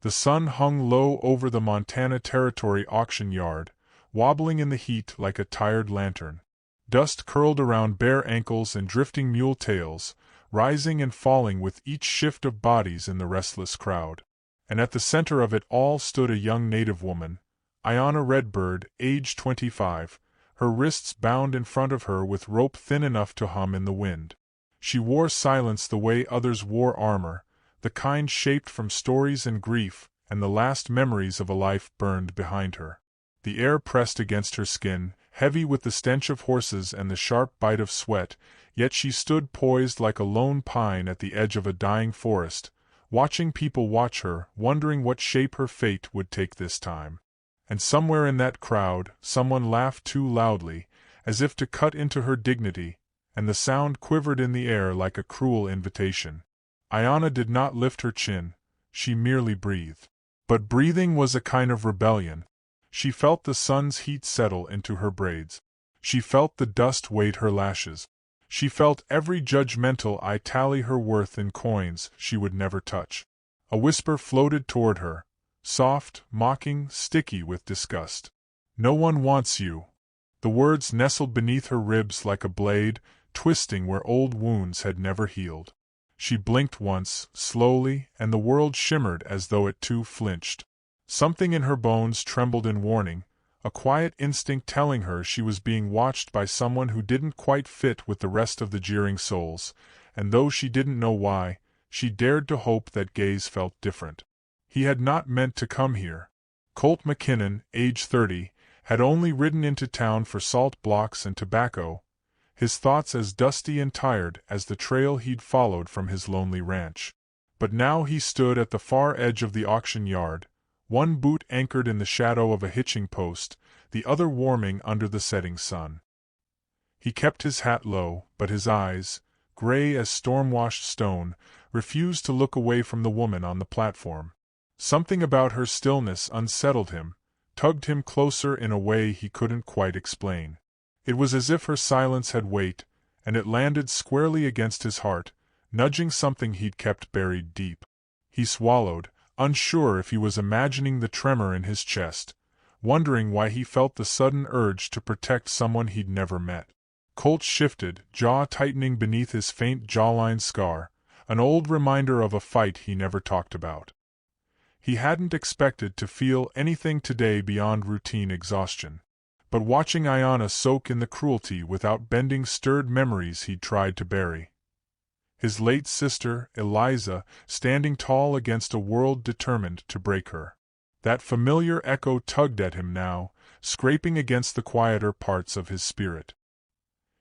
The sun hung low over the Montana Territory auction yard, wobbling in the heat like a tired lantern. Dust curled around bare ankles and drifting mule tails, rising and falling with each shift of bodies in the restless crowd. And at the center of it all stood a young native woman, Ayanna Redbird, age 25, her wrists bound in front of her with rope thin enough to hum in the wind. She wore silence the way others wore armor, the kind shaped from stories and grief, and the last memories of a life burned behind her. The air pressed against her skin, heavy with the stench of horses and the sharp bite of sweat, yet she stood poised like a lone pine at the edge of a dying forest, watching people watch her, wondering what shape her fate would take this time. And somewhere in that crowd, someone laughed too loudly, as if to cut into her dignity, and the sound quivered in the air like a cruel invitation. Ayanna did not lift her chin, she merely breathed. But breathing was a kind of rebellion. She felt the sun's heat settle into her braids. She felt the dust weight her lashes. She felt every judgmental eye tally her worth in coins she would never touch. A whisper floated toward her, soft, mocking, sticky with disgust. "No one wants you." The words nestled beneath her ribs like a blade, twisting where old wounds had never healed. She blinked once, slowly, and the world shimmered as though it too flinched. Something in her bones trembled in warning, a quiet instinct telling her she was being watched by someone who didn't quite fit with the rest of the jeering souls, and though she didn't know why, she dared to hope that gaze felt different. He had not meant to come here. Colt McKinnon, age 30, had only ridden into town for salt blocks and tobacco, his thoughts as dusty and tired as the trail he'd followed from his lonely ranch. But now he stood at the far edge of the auction yard, one boot anchored in the shadow of a hitching post, the other warming under the setting sun. He kept his hat low, but his eyes, gray as storm-washed stone, refused to look away from the woman on the platform. Something about her stillness unsettled him, tugged him closer in a way he couldn't quite explain. It was as if her silence had weight, and it landed squarely against his heart, nudging something he'd kept buried deep. He swallowed, unsure if he was imagining the tremor in his chest, wondering why he felt the sudden urge to protect someone he'd never met. Colt shifted, jaw tightening beneath his faint jawline scar, an old reminder of a fight he never talked about. He hadn't expected to feel anything today beyond routine exhaustion. But watching Ayanna soak in the cruelty without bending stirred memories he'd tried to bury. His late sister, Eliza, standing tall against a world determined to break her. That familiar echo tugged at him now, scraping against the quieter parts of his spirit.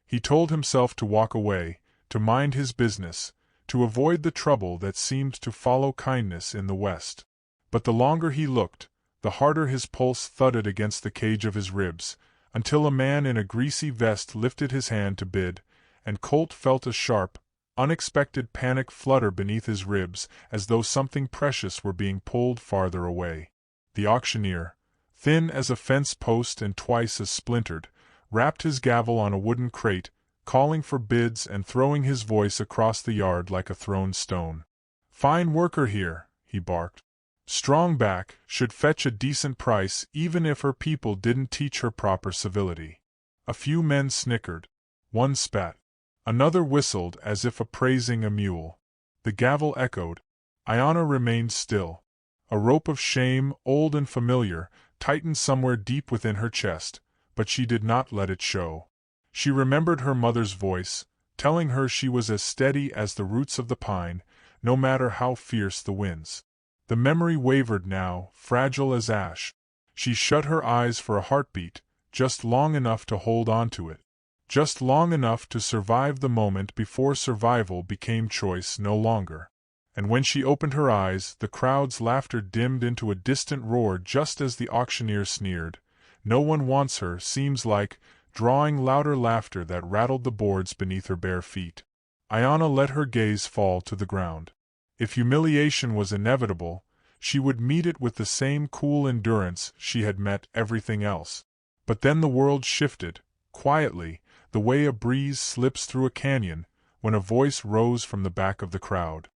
He told himself to walk away, to mind his business, to avoid the trouble that seemed to follow kindness in the West. But the longer he looked, the harder his pulse thudded against the cage of his ribs, until a man in a greasy vest lifted his hand to bid, and Colt felt a sharp, unexpected panic flutter beneath his ribs as though something precious were being pulled farther away. The auctioneer, thin as a fence post and twice as splintered, rapped his gavel on a wooden crate, calling for bids and throwing his voice across the yard like a thrown stone. "Fine worker here," he barked. "Strong back, should fetch a decent price even if her people didn't teach her proper civility." A few men snickered. One spat. Another whistled as if appraising a mule. The gavel echoed. Ayanna remained still. A rope of shame, old and familiar, tightened somewhere deep within her chest, but she did not let it show. She remembered her mother's voice, telling her she was as steady as the roots of the pine, no matter how fierce the winds. The memory wavered now, fragile as ash. She shut her eyes for a heartbeat, just long enough to hold on to it. Just long enough to survive the moment before survival became choice no longer. And when she opened her eyes, the crowd's laughter dimmed into a distant roar just as the auctioneer sneered. "No one wants her," seems like, drawing louder laughter that rattled the boards beneath her bare feet. Ayanna let her gaze fall to the ground. If humiliation was inevitable, she would meet it with the same cool endurance she had met everything else. But then the world shifted, quietly, the way a breeze slips through a canyon, when a voice rose from the back of the crowd.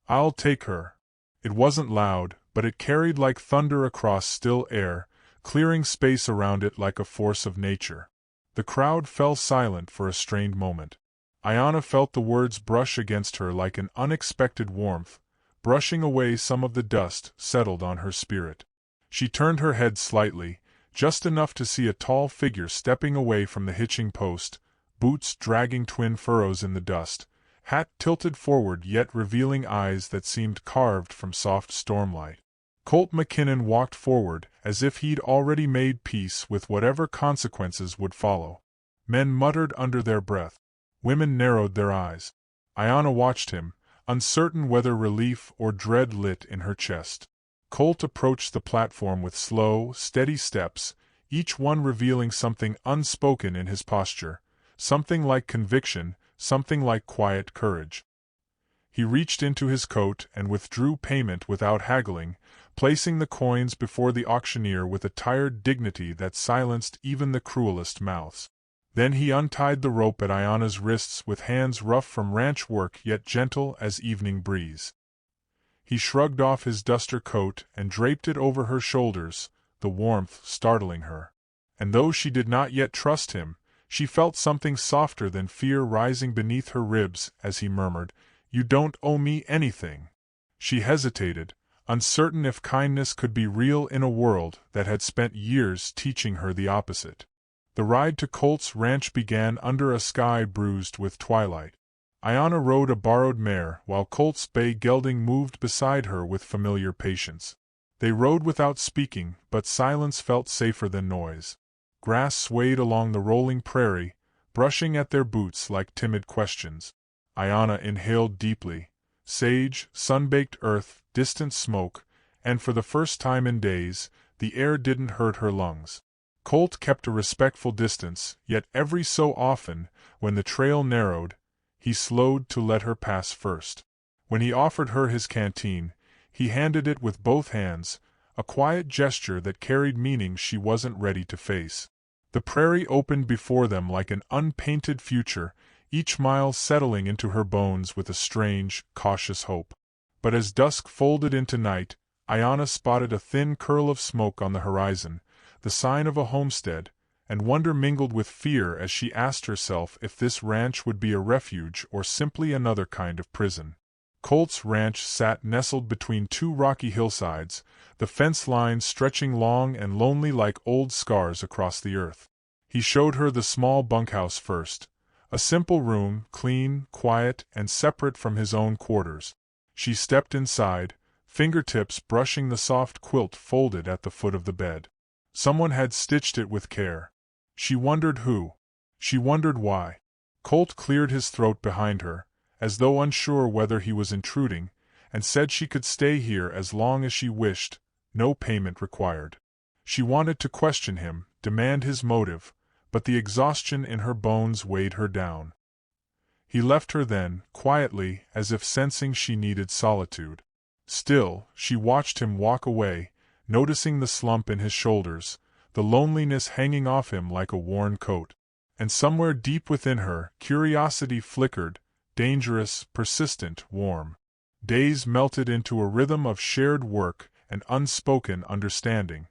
"I'll take her." It wasn't loud, but it carried like thunder across still air, clearing space around it like a force of nature. The crowd fell silent for a strained moment. Ayanna felt the words brush against her like an unexpected warmth, brushing away some of the dust settled on her spirit. She turned her head slightly, just enough to see a tall figure stepping away from the hitching post, boots dragging twin furrows in the dust, hat tilted forward yet revealing eyes that seemed carved from soft stormlight. Colt McKinnon walked forward as if he'd already made peace with whatever consequences would follow. Men muttered under their breath. Women narrowed their eyes. Ayanna watched him, uncertain whether relief or dread lit in her chest. Colt approached the platform with slow, steady steps, each one revealing something unspoken in his posture, something like conviction, something like quiet courage. He reached into his coat and withdrew payment without haggling, placing the coins before the auctioneer with a tired dignity that silenced even the cruelest mouths. Then he untied the rope at Ayanna's wrists with hands rough from ranch work yet gentle as evening breeze. He shrugged off his duster coat and draped it over her shoulders, the warmth startling her. And though she did not yet trust him, she felt something softer than fear rising beneath her ribs as he murmured, "You don't owe me anything." She hesitated, uncertain if kindness could be real in a world that had spent years teaching her the opposite. The ride to Colt's ranch began under a sky bruised with twilight. Ayanna rode a borrowed mare while Colt's bay gelding moved beside her with familiar patience. They rode without speaking, but silence felt safer than noise. Grass swayed along the rolling prairie, brushing at their boots like timid questions. Ayanna inhaled deeply. Sage, sun-baked earth, distant smoke, and for the first time in days, the air didn't hurt her lungs. Colt kept a respectful distance, yet every so often, when the trail narrowed, he slowed to let her pass first. When he offered her his canteen, he handed it with both hands, a quiet gesture that carried meaning she wasn't ready to face. The prairie opened before them like an unpainted future, each mile settling into her bones with a strange, cautious hope. But as dusk folded into night, Ayanna spotted a thin curl of smoke on the horizon, the sign of a homestead, and wonder mingled with fear as she asked herself if this ranch would be a refuge or simply another kind of prison. Colt's ranch sat nestled between two rocky hillsides, the fence lines stretching long and lonely like old scars across the earth. He showed her the small bunkhouse first, a simple room, clean, quiet, and separate from his own quarters. She stepped inside, fingertips brushing the soft quilt folded at the foot of the bed. Someone had stitched it with care. She wondered who. She wondered why. Colt cleared his throat behind her, as though unsure whether he was intruding, and said she could stay here as long as she wished, no payment required. She wanted to question him, demand his motive, but the exhaustion in her bones weighed her down. He left her then, quietly, as if sensing she needed solitude. Still, she watched him walk away, noticing the slump in his shoulders, the loneliness hanging off him like a worn coat. And somewhere deep within her, curiosity flickered, dangerous, persistent, warm. Days melted into a rhythm of shared work and unspoken understanding.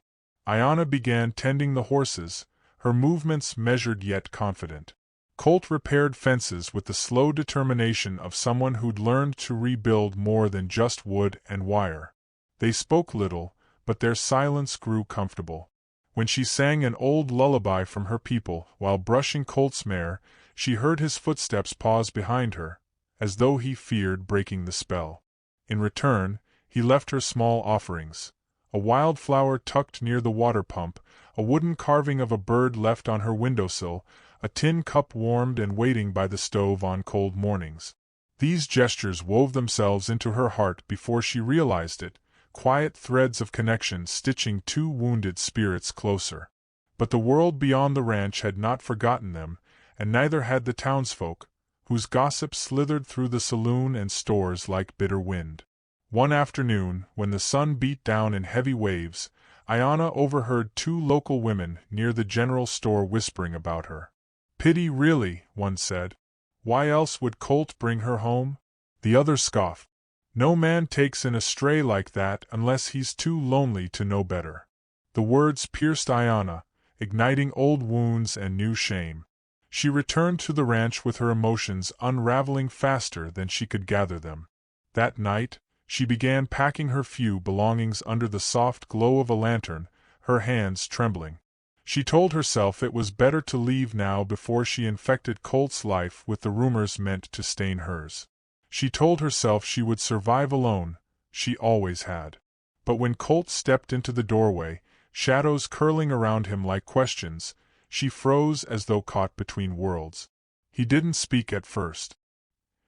Ayanna began tending the horses, her movements measured yet confident. Colt repaired fences with the slow determination of someone who'd learned to rebuild more than just wood and wire. They spoke little, but their silence grew comfortable. When she sang an old lullaby from her people while brushing Colt's mare, she heard his footsteps pause behind her, as though he feared breaking the spell. In return, he left her small offerings. A wild flower tucked near the water pump, a wooden carving of a bird left on her windowsill, a tin cup warmed and waiting by the stove on cold mornings. These gestures wove themselves into her heart before she realized it, quiet threads of connection stitching two wounded spirits closer. But the world beyond the ranch had not forgotten them, and neither had the townsfolk, whose gossip slithered through the saloon and stores like bitter wind. One afternoon, when the sun beat down in heavy waves, Ayanna overheard two local women near the general store whispering about her. "Pity really," one said. "Why else would Colt bring her home?" The other scoffed. No man takes in a stray like that unless he's too lonely to know better. The words pierced Ayanna, igniting old wounds and new shame. She returned to the ranch with her emotions unraveling faster than she could gather them. That night, she began packing her few belongings under the soft glow of a lantern, her hands trembling. She told herself it was better to leave now before she infected Colt's life with the rumors meant to stain hers. She told herself she would survive alone, she always had. But when Colt stepped into the doorway, shadows curling around him like questions, she froze as though caught between worlds. He didn't speak at first.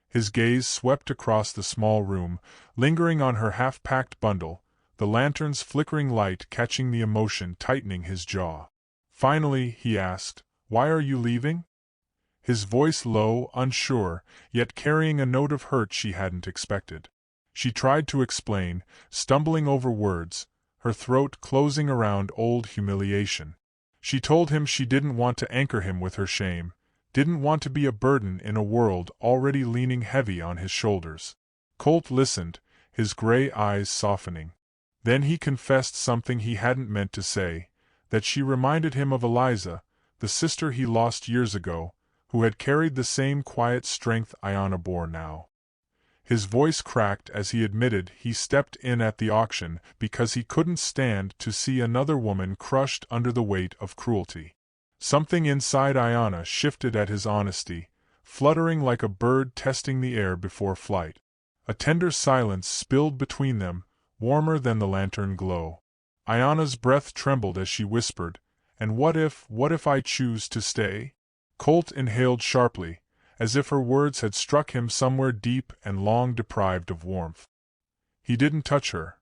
His gaze swept across the small room, lingering on her half-packed bundle, the lantern's flickering light catching the emotion tightening his jaw. Finally, he asked, "Why are you leaving?" His voice low, unsure, yet carrying a note of hurt she hadn't expected. She tried to explain, stumbling over words, her throat closing around old humiliation. She told him she didn't want to anchor him with her shame, didn't want to be a burden in a world already leaning heavy on his shoulders. Colt listened, his gray eyes softening. Then he confessed something he hadn't meant to say, that she reminded him of Eliza, the sister he lost years ago, who had carried the same quiet strength Ayanna bore now. His voice cracked as he admitted he stepped in at the auction because he couldn't stand to see another woman crushed under the weight of cruelty. Something inside Ayanna shifted at his honesty, fluttering like a bird testing the air before flight. A tender silence spilled between them, warmer than the lantern glow. Ayanna's breath trembled as she whispered, "And what if I choose to stay?" Colt inhaled sharply, as if her words had struck him somewhere deep and long deprived of warmth. He didn't touch her.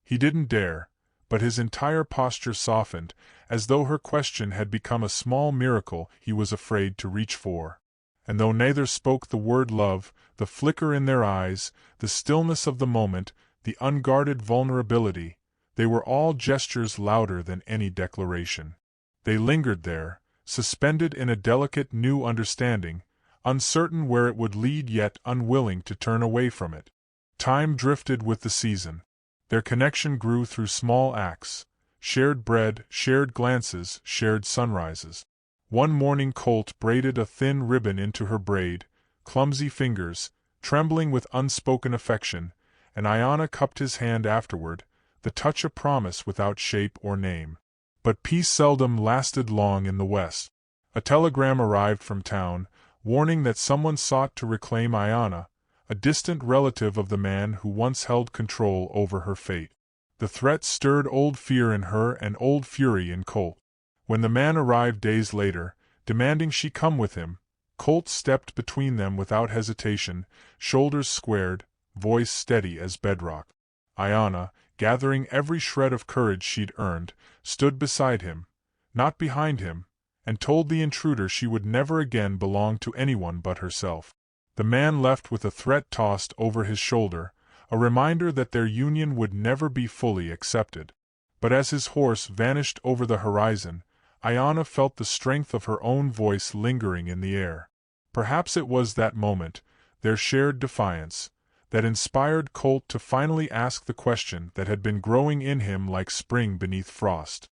He didn't dare, but his entire posture softened, as though her question had become a small miracle he was afraid to reach for. And though neither spoke the word love, the flicker in their eyes, the stillness of the moment, the unguarded vulnerability, they were all gestures louder than any declaration. They lingered there, suspended in a delicate new understanding, uncertain where it would lead yet unwilling to turn away from it. Time drifted with the season. Their connection grew through small acts, shared bread, shared glances, shared sunrises. One morning Colt braided a thin ribbon into her braid, clumsy fingers, trembling with unspoken affection, and Ayanna cupped his hand afterward, the touch a promise without shape or name. But peace seldom lasted long in the West. A telegram arrived from town, warning that someone sought to reclaim Ayanna, a distant relative of the man who once held control over her fate. The threat stirred old fear in her and old fury in Colt. When the man arrived days later, demanding she come with him, Colt stepped between them without hesitation, shoulders squared, voice steady as bedrock. Ayanna, gathering every shred of courage she'd earned, stood beside him, not behind him, and told the intruder she would never again belong to anyone but herself. The man left with a threat tossed over his shoulder, a reminder that their union would never be fully accepted. But as his horse vanished over the horizon, Ayanna felt the strength of her own voice lingering in the air. Perhaps it was that moment, their shared defiance, that inspired Colt to finally ask the question that had been growing in him like spring beneath frost.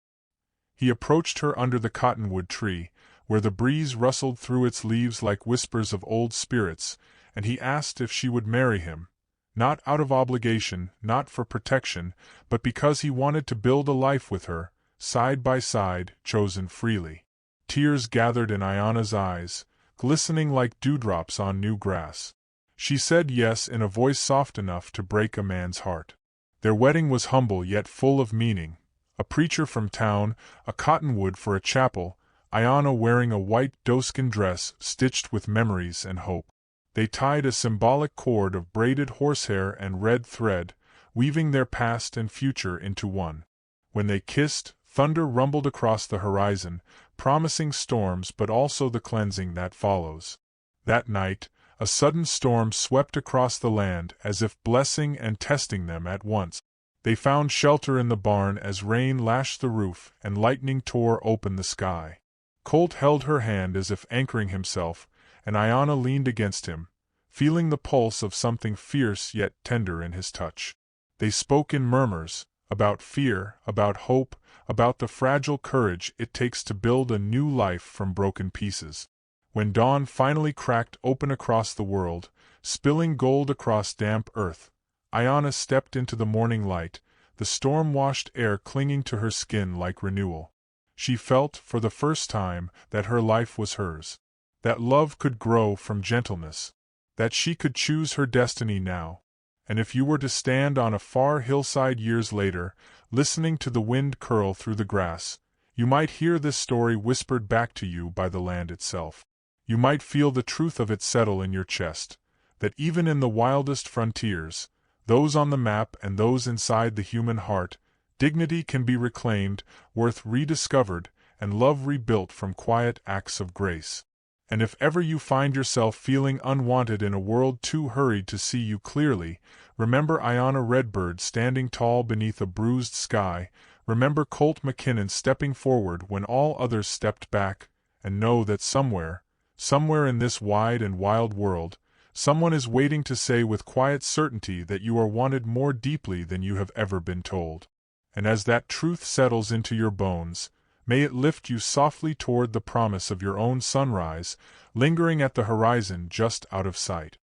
He approached her under the cottonwood tree, where the breeze rustled through its leaves like whispers of old spirits, and he asked if she would marry him, not out of obligation, not for protection, but because he wanted to build a life with her, side by side, chosen freely. Tears gathered in Ayanna's eyes, glistening like dewdrops on new grass. She said yes in a voice soft enough to break a man's heart. Their wedding was humble yet full of meaning. A preacher from town, a cottonwood for a chapel, Ayanna wearing a white doeskin dress stitched with memories and hope. They tied a symbolic cord of braided horsehair and red thread, weaving their past and future into one. When they kissed, thunder rumbled across the horizon, promising storms but also the cleansing that follows. That night, a sudden storm swept across the land as if blessing and testing them at once. They found shelter in the barn as rain lashed the roof and lightning tore open the sky. Colt held her hand as if anchoring himself, and Ayanna leaned against him, feeling the pulse of something fierce yet tender in his touch. They spoke in murmurs, about fear, about hope, about the fragile courage it takes to build a new life from broken pieces. When dawn finally cracked open across the world, spilling gold across damp earth, Iona stepped into the morning light, the storm-washed air clinging to her skin like renewal. She felt, for the first time, that her life was hers. That love could grow from gentleness. That she could choose her destiny now. And if you were to stand on a far hillside years later, listening to the wind curl through the grass, you might hear this story whispered back to you by the land itself. You might feel the truth of it settle in your chest, that even in the wildest frontiers, those on the map and those inside the human heart, dignity can be reclaimed, worth rediscovered, and love rebuilt from quiet acts of grace. And if ever you find yourself feeling unwanted in a world too hurried to see you clearly, remember Iona Redbird standing tall beneath a bruised sky, remember Colt McKinnon stepping forward when all others stepped back, and know that somewhere in this wide and wild world, someone is waiting to say with quiet certainty that you are wanted more deeply than you have ever been told. And as that truth settles into your bones, may it lift you softly toward the promise of your own sunrise, lingering at the horizon just out of sight.